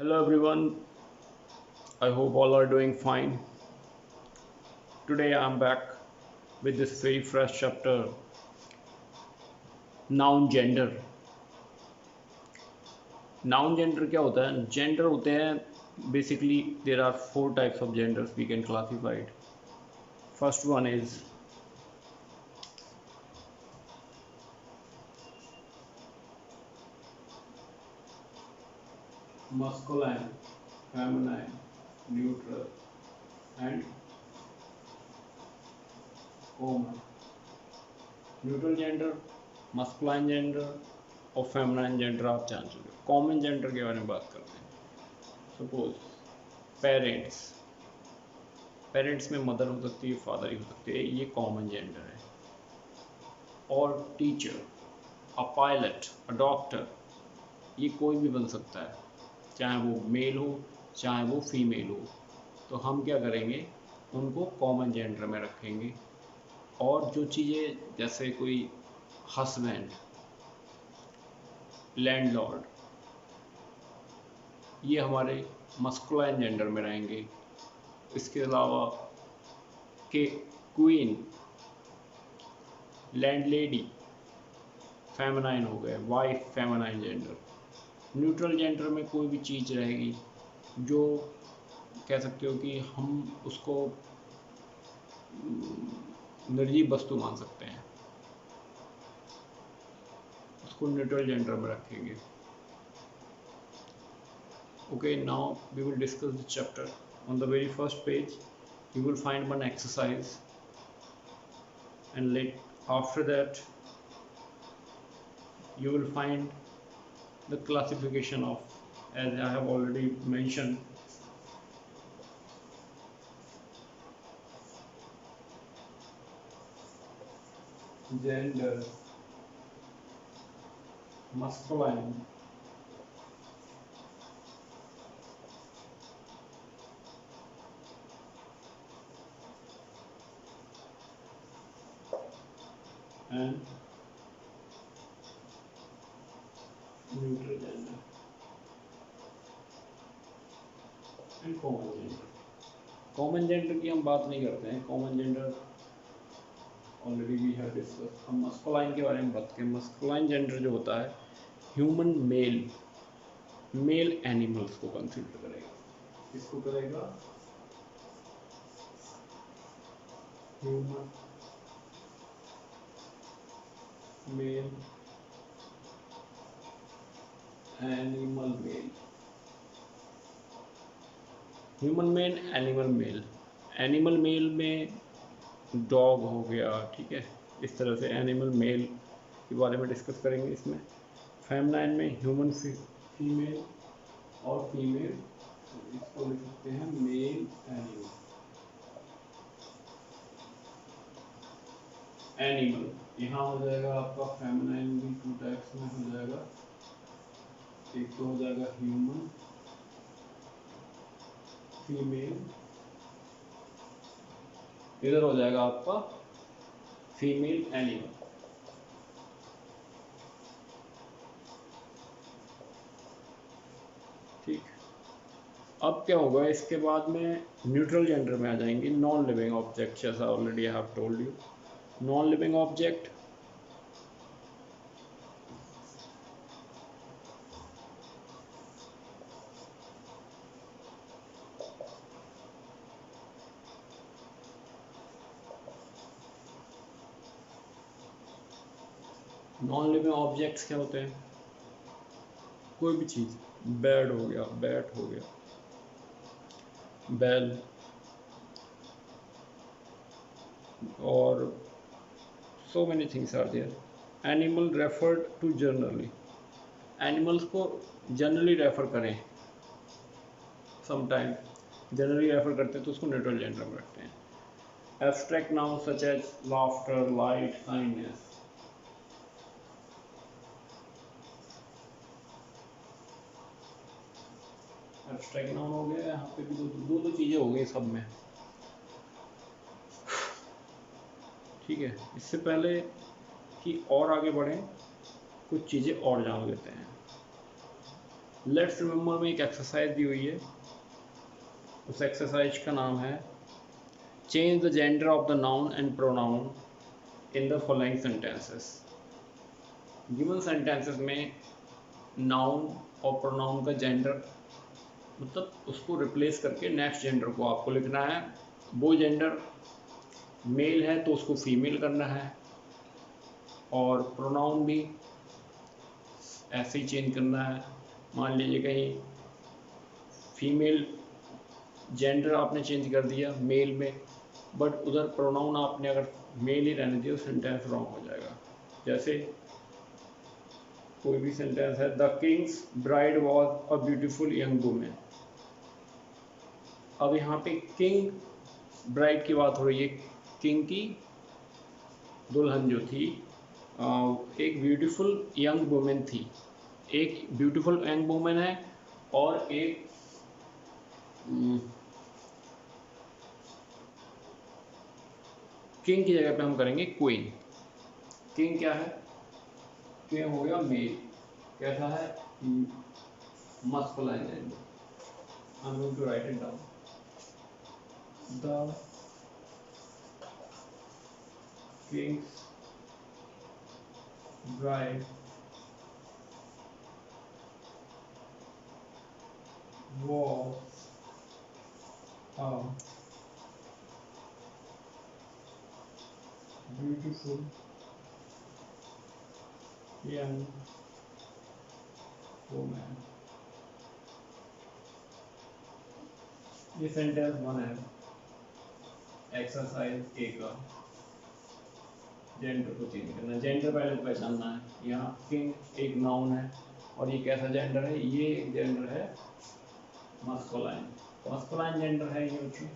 Hello everyone, I hope all are doing fine. Today I'm back with this very fresh chapter, noun gender. Noun gender क्या होता है? Gender होते हैं basically there are four types of genders we can classify it. First one is masculine, feminine, neutral and common. Neutral gender, masculine gender और feminine gender आप जान चुके हो। कॉमन जेंडर के बारे में बात करते हैं। सपोज पेरेंट्स, पेरेंट्स में मदर हो सकती है, फादर ही हो सकते हैं, ये कॉमन जेंडर है। और teacher, a pilot, a doctor, ये कोई भी बन सकता है, चाहे वो मेल हो चाहे वो फीमेल हो। तो हम क्या करेंगे, उनको कॉमन जेंडर में रखेंगे। और जो चीज़ें जैसे कोई हस्बैंड, लैंडलॉर्ड, ये हमारे मस्कुलाइन जेंडर में रहेंगे। इसके अलावा के क्वीन, लैंडलेडी फेमिनाइन हो गए, wife feminine gender. Neutral gender में कोई भी चीज़ रहेगी जो कह सकते हो कि हम उसको निर्जीव वस्तु मान सकते हैं, उसको न्यूट्रल जेंडर में रखेंगे। Okay, now we will discuss the chapter. On the very first page you will find one exercise, and after that you will find the classification of, as I have already mentioned, gender, masculine, and neutral gender and common gender. Common gender की हम बात नहीं करते हैं, common gender already we have discuss. हम masculine के बारे में बात करें। मस्कुलाइन जेंडर जो होता है, ह्यूमन मेल, मेल एनिमल्स को कंसिडर करेगा। किसको करेगा? Human male, animal male, human male, animal male. Animal male में डॉग हो गया, ठीक है, इस तरह से एनिमल मेल के बारे में डिस्कस करेंगे इसमें। फेमिनाइन में ह्यूमन फीमेल और फीमेल, इसको लिख सकते हैं मेल एनिमल। एनिमल यहाँ हो जाएगा आपका फेमिनाइन भी टू टाइप्स में हो जाएगा, एक तो हो जाएगा ह्यूमन फीमेल, इधर हो जाएगा आपका फीमेल एनिमल। ठीक, अब क्या होगा, इसके बाद में न्यूट्रल जेंडर में आ जाएंगे नॉन लिविंग ऑब्जेक्ट, जैसा already I have told you. Non living object, non living objects क्या होते हैं? कोई भी चीज़, बेड हो गया, बैट हो गया, बैल, और so many things are there. Animal referred to generally, animals को जनरली रेफर करें, समटाइम जनरली रेफर करते हैं तो उसको न्यूट्रल जेंडर में रखते हैं। Abstract noun such as laughter, light, kindness. Abstract noun हो गया, यहाँ पे भी दो चीज़ें हो गई सब में। ठीक है, इससे पहले कि और आगे बढ़ें कुछ चीज़ें और जान लेते हैं। लेट्स रिमेंबर में एक एक्सरसाइज दी हुई है, उस एक्सरसाइज का नाम है change the gender of the noun and pronoun in the following sentences. Given sentences में नाउन और प्रोनाउन का जेंडर मतलब उसको रिप्लेस करके नेक्स्ट जेंडर को आपको लिखना है। वो जेंडर मेल है तो उसको फीमेल करना है, और प्रोनाउन भी ऐसे ही चेंज करना है। मान लीजिए कहीं फीमेल जेंडर आपने चेंज कर दिया मेल में, बट उधर प्रोनाउन आपने अगर मेल ही रहने दिया तो सेंटेंस रॉन्ग हो जाएगा। जैसे कोई भी सेंटेंस है, the Kings bride was a beautiful young women. अब यहाँ पे किंग ब्राइड की बात हो रही है, किंग की दुल्हन जो थी एक ब्यूटीफुल यंग वुमेन थी। एक ब्यूटीफुल यंग वुमेन है और एक किंग की जगह पे हम करेंगे क्वीन। किंग क्या है? किंग हो गया मेल, कैसा है? Masculine gender. I am going to write it down. The kings bride was a beautiful young woman। ये सेंटेंस वन है, एक्सरसाइज ए का। जेंडर को चेंज करना है, जेंडर पहले पहचानना है। यहाँ किंग एक नाउन है और ये कैसा जेंडर है? ये एक जेंडर है मस्कुलाइन। मस्कुलाइन जेंडर है ये बच्चों।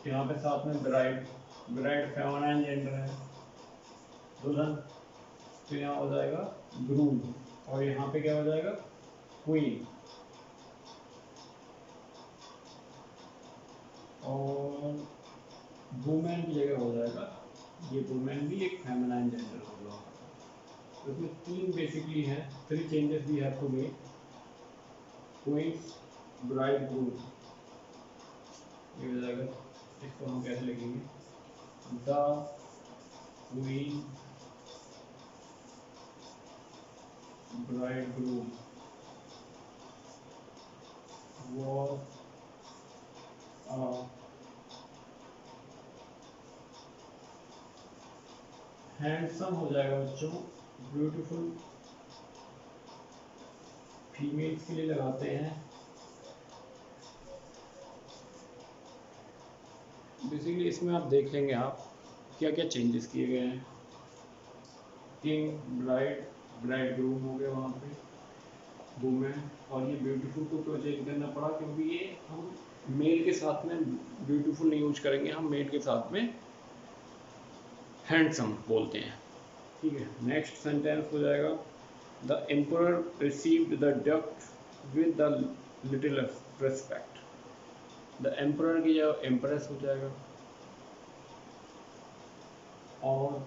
यहाँ पे साथ में ब्राइड, ब्राइड फेमिनाइन जेंडर है, दुल्हन। तो यहाँ हो जाएगा ग्रूम, और यहाँ पे क्या हो जाएगा? क्वीन। और वुमेन की जगह हो जाएगा, ये वुमेन भी एक फेमिनाइन जेंडर होगा। तो इसमें तीन बेसिकली हैं, 3 changes we have to make. Queens, bride, groom. ये हो जाएगा, इसको हम कैसे लिखेंगे? The queen bridegroom was a handsome हो जाएगा बच्चों, ब्यूटीफुल फीमेल्स के लिए लगाते हैं। बेसिकली इसमें आप देख लेंगे आप क्या क्या चेंजेस किए गए हैं। किंग, ब्राइड, ब्राइड ग्रूम हो गया वहाँ पे, वुमेन। और ये ब्यूटीफुल को क्यों चेंज करना पड़ा? क्योंकि ये हम मेल के साथ में ब्यूटीफुल नहीं यूज करेंगे, हम मेल के साथ में हैंडसम बोलते हैं। ठीक है, नेक्स्ट सेंटेंस हो जाएगा, the emperor received the duck with the little respect. The emperor की जगह एम्प्रेस हो जाएगा। और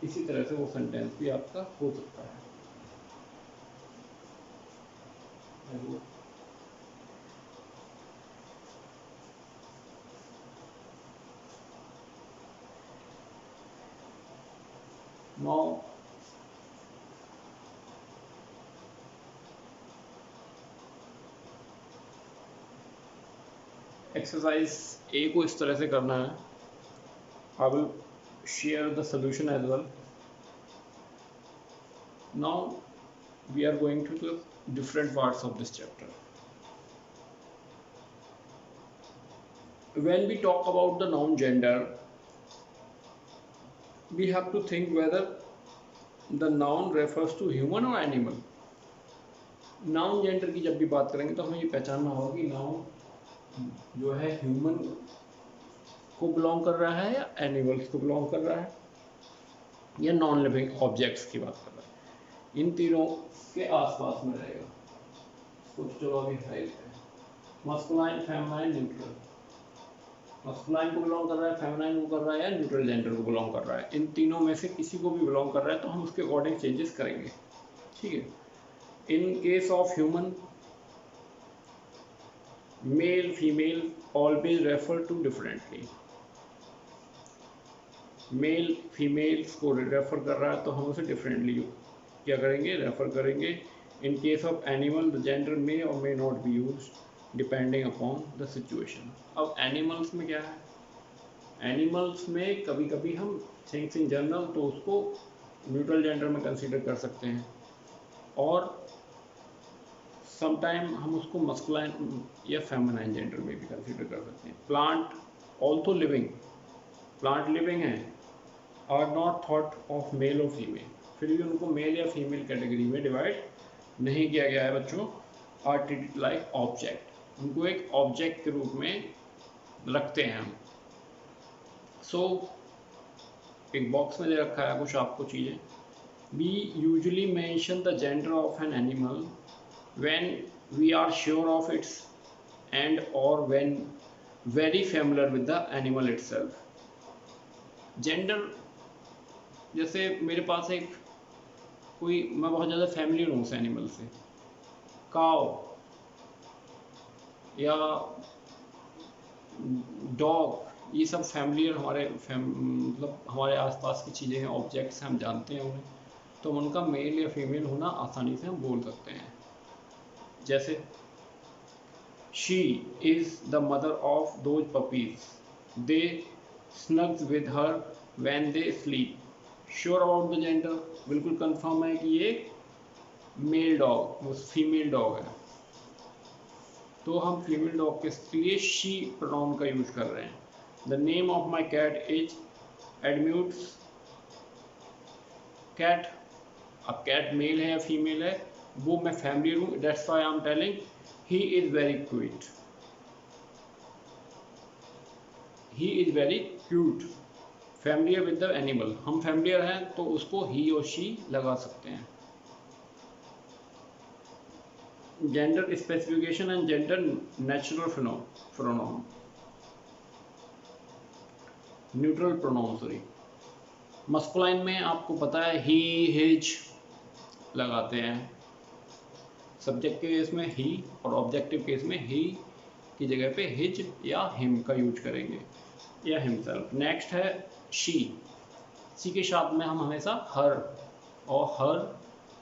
इसी तरह से वो सेंटेंस भी आपका हो सकता है। Now एक्सरसाइज ए को इस तरह से करना है। I will share the solution as well. Now we are going to the different parts of this chapter. When we talk about the noun gender, we have to think whether the noun refers to human or animal. Noun gender की जब भी बात करेंगे तो हमें ये पहचानना होगा कि नाउन जो है ह्यूमन को बिलोंग कर रहा है या एनिमल्स को बिलोंग कर रहा है या नॉन लिविंग ऑब्जेक्ट्स की बात कर रहा है। इन तीनों के आसपास में रहेगा। कुछ चलो अभी है मस्कुलाइन, फेमिनाइन, न्यूट्रल। मस्कुलाइन को बिलोंग कर रहा है, फेमिनाइन को कर रहा है या न्यूट्रल जेंडर को बिलोंग कर रहा है। इन तीनों में से किसी को भी बिलोंग कर रहा है तो हम उसके अकॉर्डिंग चेंजेस करेंगे। ठीक है। In case of human, male female always refer to differently. Male females को रेफर कर रहा है तो हम उसे डिफरेंटली क्या करेंगे, रेफर करेंगे। In case of animal the gender may or may not be use depending upon the situation. अब एनिमल्स में क्या है, एनिमल्स में कभी कभी हम थिंग्स इन जनरल तो उसको न्यूट्रल जेंडर में कंसीडर कर सकते हैं, और समटाइम हम उसको मस्कुलाइन या फेमिनाइन जेंडर में भी कंसीडर कर सकते हैं। Plant also living, plant living है, are not thought of male और फीमेल, फिर भी उनको मेल या फीमेल कैटेगरी में डिवाइड नहीं किया गया है बच्चों। आर ट्रीटेड लाइक ऑब्जेक्ट, उनको एक ऑब्जेक्ट के रूप में रखते हैं हम। सो एक बॉक्स में दे रखा है कुछ आपको चीज़ें। We usually mention the gender of an animal when we are sure of its and or when very familiar with the animal itself। Gender, जैसे मेरे पास एक कोई, मैं बहुत ज़्यादा फैमिलियर हूँ उस एनिमल से, काव या डॉग, ये सब फैमिलियर हमारे मतलब हमारे आसपास की चीज़ें हैं, ऑब्जेक्ट्स हैं, हम जानते हैं उन्हें, तो हम उनका मेल या फीमेल होना आसानी से हम बोल सकते हैं। जैसे she is the mother of those puppies, they snugs with her when they sleep। sure about the gender, बिल्कुल कंफर्म है कि ये मेल डॉग, वो फीमेल डॉग है, तो हम फीमेल डॉग के लिए she प्रोनाउन का यूज कर रहे हैं। the name of my cat is Admutes, cat, अब कैट मेल है या फीमेल है वो मैं फैमिलियर हूँ, that's why I'm telling he is very cute, he is very cute। familiar with the animal, हम familiar हैं तो उसको he और she लगा सकते हैं। gender specification and gender natural pronoun, neutral pronoun sorry. Masculine में आपको पता है he his लगाते हैं, सब्जेक्ट के केस में ही और ऑब्जेक्टिव केस में ही की जगह पे हिज या हिम का यूज करेंगे या हिमसेल्फ। नेक्स्ट है शी, सी के साथ में हम हमेशा हर और हर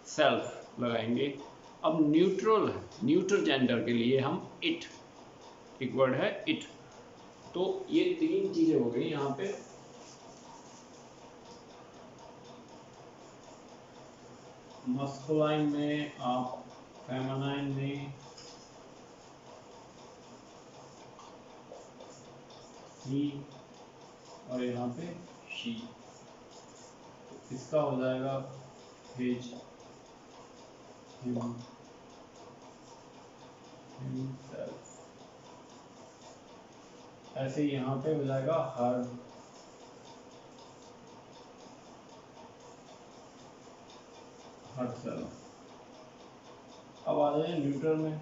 सेल्फ लगाएंगे। अब न्यूट्रल, न्यूट्रल जेंडर के लिए हम इट, एक वर्ड है इट। तो ये तीन चीजें हो गई यहाँ पे। मस्कुलाइन में आप, फेमिनाइन में ही और यहाँ पे शी, इसका हो जाएगा हिज, हिम, हिमसेल्फ। ऐसे ही यहाँ पे हो जाएगा हर, हर सेल्फ। अब आ जाए न्यूट्रल में।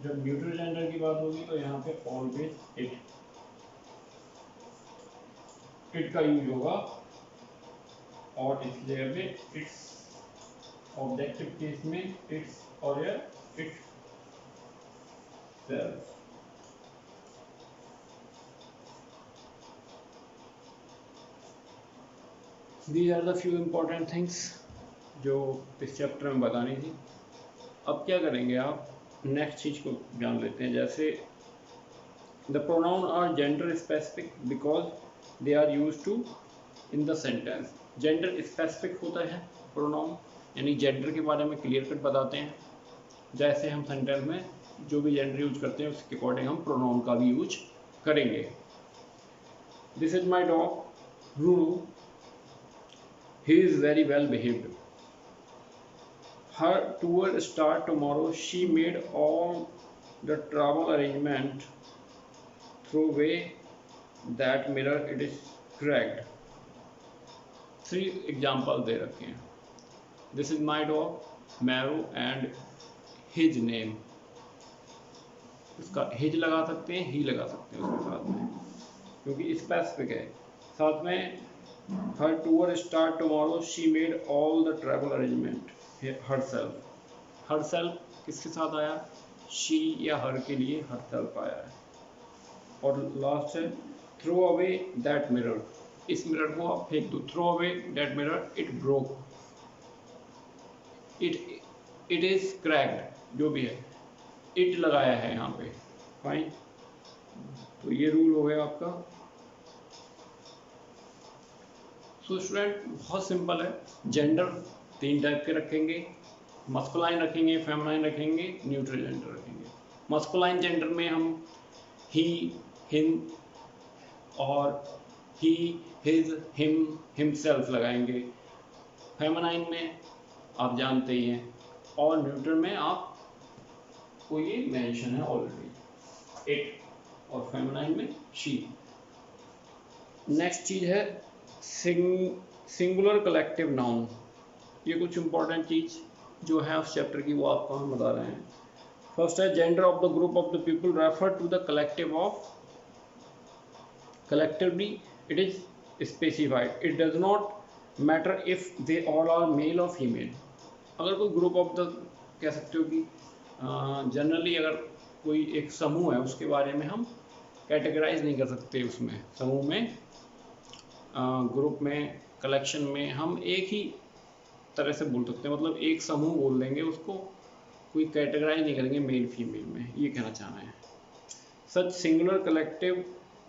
जब न्यूट्रल जेंडर की बात होगी तो यहाँ पे ऑलवेज इट, इट का यूज होगा, और इसकी जगह पे इट्स, ऑब्जेक्टिव केस में इट्स और या it self. These are the few important things जो इस चैप्टर में बतानी थी। अब क्या करेंगे आप, नेक्स्ट चीज को जान लेते हैं। जैसे the pronoun are gender specific because they are use to in the sentence. Gender specific होता है प्रोनाउन, यानी जेंडर के बारे में क्लियर कट बताते हैं। जैसे हम सेंटेंस में जो भी जेंडर यूज करते हैं उसके अकॉर्डिंग हम प्रोनाउन का भी यूज करेंगे। This is my dog Ruru, he is very well behaved। her tour start tomorrow, she made all the travel arrangement through way that mirror it is correct। 3 example दे रखे हैं। This is my dog marrow and his name, इसका his लगा सकते हैं, ही लगा सकते हैं उसके साथ में, क्योंकि स्पेसिफिक है। साथ में Her tour start tomorrow. She made all the travel arrangement herself. Herself किसके साथ आया? She या her के लिए herself आया है। और लास्ट है थ्रो अवे दैट मिरर। इस मिरर को आप फेंक दो। Throw away that mirror, it broke, it is cracked, जो भी है, इट लगाया है यहाँ पे। फाइन, तो ये रूल हो गया आपका। सो स्टूडेंट बहुत सिंपल है। जेंडर 3 टाइप के रखेंगे, मस्कुलाइन रखेंगे, फेमिनाइन रखेंगे, न्यूट्रल जेंडर रखेंगे। मस्कुलाइन जेंडर में हम ही, हिम और ही, हिज, हिम, हिमसेल्फ लगाएंगे। फेमिनाइन में आप जानते ही हैं, और न्यूट्रल में आप को ये मेंशन है ऑलरेडी, इट, और फेमिनाइन में शी। नेक्स्ट चीज है सिंगुलर कलेक्टिव नाउन। ये कुछ इंपॉर्टेंट चीज जो है उस चैप्टर की, वो आपको हम बता रहे हैं। फर्स्ट है gender of the group of the people refer to the collective of, collectively it is specified, it does not matter if they all are male or female। अगर कोई ग्रुप ऑफ द कह सकते हो कि generally अगर कोई एक समूह है उसके बारे में हम कैटेगराइज नहीं कर सकते, उसमें समूह में, ग्रुप में, कलेक्शन में हम एक ही तरह से बोल सकते हैं, मतलब एक समूह बोल देंगे उसको, कोई कैटेगराइज नहीं करेंगे मेल फीमेल में, ये कहना चाह रहे हैं। Such singular collective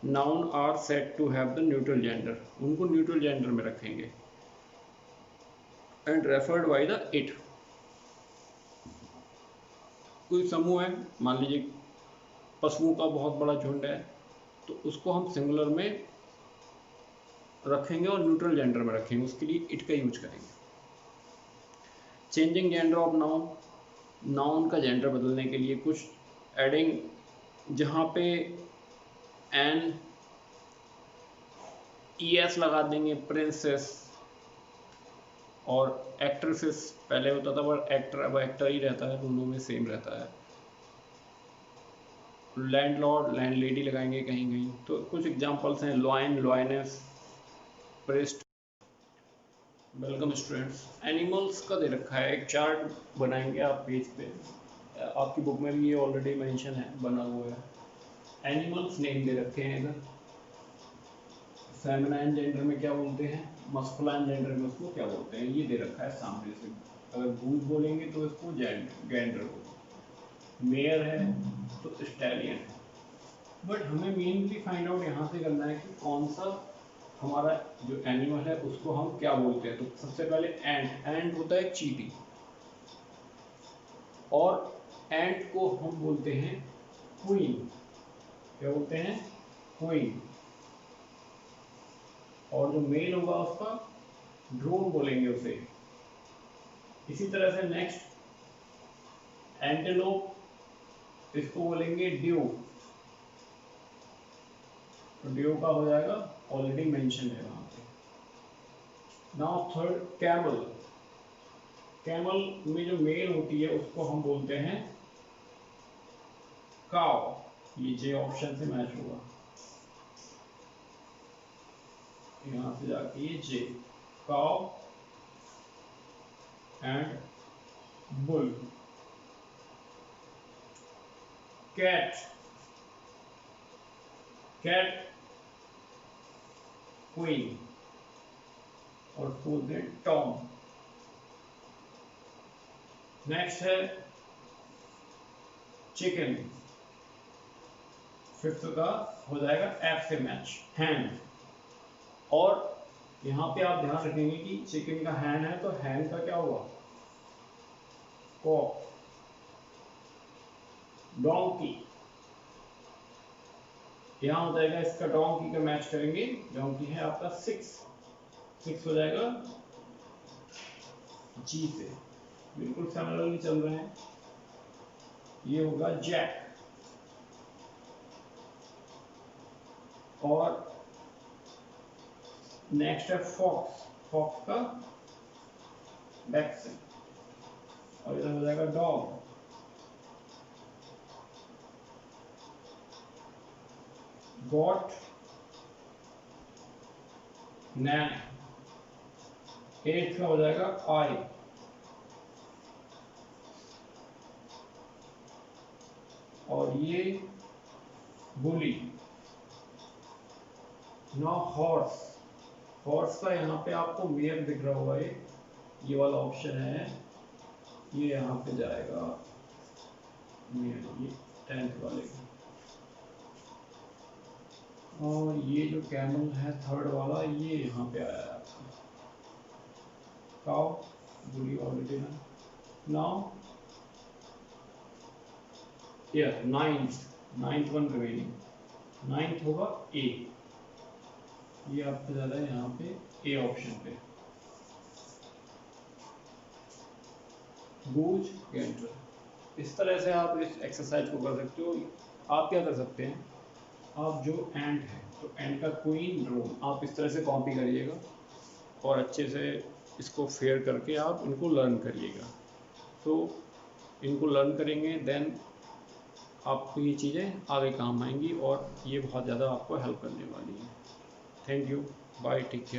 noun are set to have the neutral gender, उनको न्यूट्रल जेंडर में रखेंगे। And referred by the it. कोई समूह है, मान लीजिए पशुओं का बहुत बड़ा झुंड है, तो उसको हम सिंगुलर में रखेंगे और न्यूट्रल जेंडर में रखेंगे, उसके लिए इट का यूज करेंगे। Changing gender of noun, noun का जेंडर बदलने के लिए कुछ एडिंग, जहाँ पे एन ES लगा देंगे, प्रिंसेस और एक्ट्रेसेस, पहले होता था पर एक्टर अब एक्टर ही रहता है, दोनों में सेम रहता है। लैंडलॉर्ड, लैंडलेडी लगाएंगे कहीं कहीं। तो कुछ एग्जांपल्स हैं, lion, lioness, priest. Welcome students. Animals का दे रखा है, एक चार्ट बनाएंगे आप पेज पे, आपकी बुक में भी ये ऑलरेडी मेंशन है, बना हुआ है। एनिमल्स नेम दे रखे हैं इधर। फेमिनाइन जेंडर में क्या बोलते हैं, मस्कुलाइन जेंडर में उसको क्या बोलते हैं, ये दे रखा है सामने से। अगर गूज बोलेंगे तो इसको जेंडर बोलते, मेयर है तो स्टैलियन है। बट हमें मेनली फाइंड आउट यहाँ से करना है कि कौन सा हमारा जो एनिमल है उसको हम क्या बोलते हैं। तो सबसे पहले एंट, एंट होता है चींटी, और एंट को हम बोलते हैं क्वीन। क्या बोलते हैं? क्वीन। और जो मेल होगा उसका ड्रोन बोलेंगे उसे। इसी तरह से नेक्स्ट एंटेलोप, इसको बोलेंगे ड्यू। तो ड्यू का हो जाएगा, ऑलरेडी मेंशन है वहां पे। Now third camel. कैमल में जो मेल होती है उसको हम बोलते हैं काव। ये जे ऑप्शन से मैच होगा, यहां से जाके ये जे, cow and bull. Cat, cat queen, और फोर्थ है टॉम। नेक्स्ट है चिकन, फिफ्थ का हो जाएगा एफ से मैच, हैन। और यहाँ पे आप ध्यान रखेंगे कि चिकन का हैन है तो हैन का क्या होगा, कॉक। डोंकी, यहाँ हो जाएगा इसका, डोंकी का मैच करेंगे, डोंकी है आपका सिक्स, सिक्स हो जाएगा जी से, बिल्कुल सिमिलरली चल रहे हैं। ये होगा जैक। और नेक्स्ट है फॉक्स, फॉक्स का बैक से, और इधर हो जाएगा डॉग। गॉट, नैन, 8th का हो जाएगा आई, और ये बुली। नाउ हॉर्स, हॉर्स का यहाँ पे आपको मेयर दिख रहा होगा, ये वाला ऑप्शन है, ये यहाँ पे जाएगा मेयर, ये 10th वाले का। और ये जो कैमल है 3rd वाला, ये यहाँ पे आया है आपका। काउ, बुली ऑलरेडी ना। नाउ ये 9th वन रिमेनिंग, 9th होगा ए, ये आपका ज़्यादा है यहाँ पे ए ऑप्शन पे। गूज गेंटर, इस तरह से आप इस एक्सरसाइज को कर सकते हो। आप क्या कर सकते हैं, आप जो एंट है तो एंट का क्वीन ड्रोन आप इस तरह से कॉपी करिएगा और अच्छे से इसको फेयर करके आप इनको लर्न करिएगा। तो इनको लर्न करेंगे देन आपको ये चीज़ें आगे काम आएंगी और ये बहुत ज़्यादा आपको हेल्प करने वाली है। Thank you, bye, take care.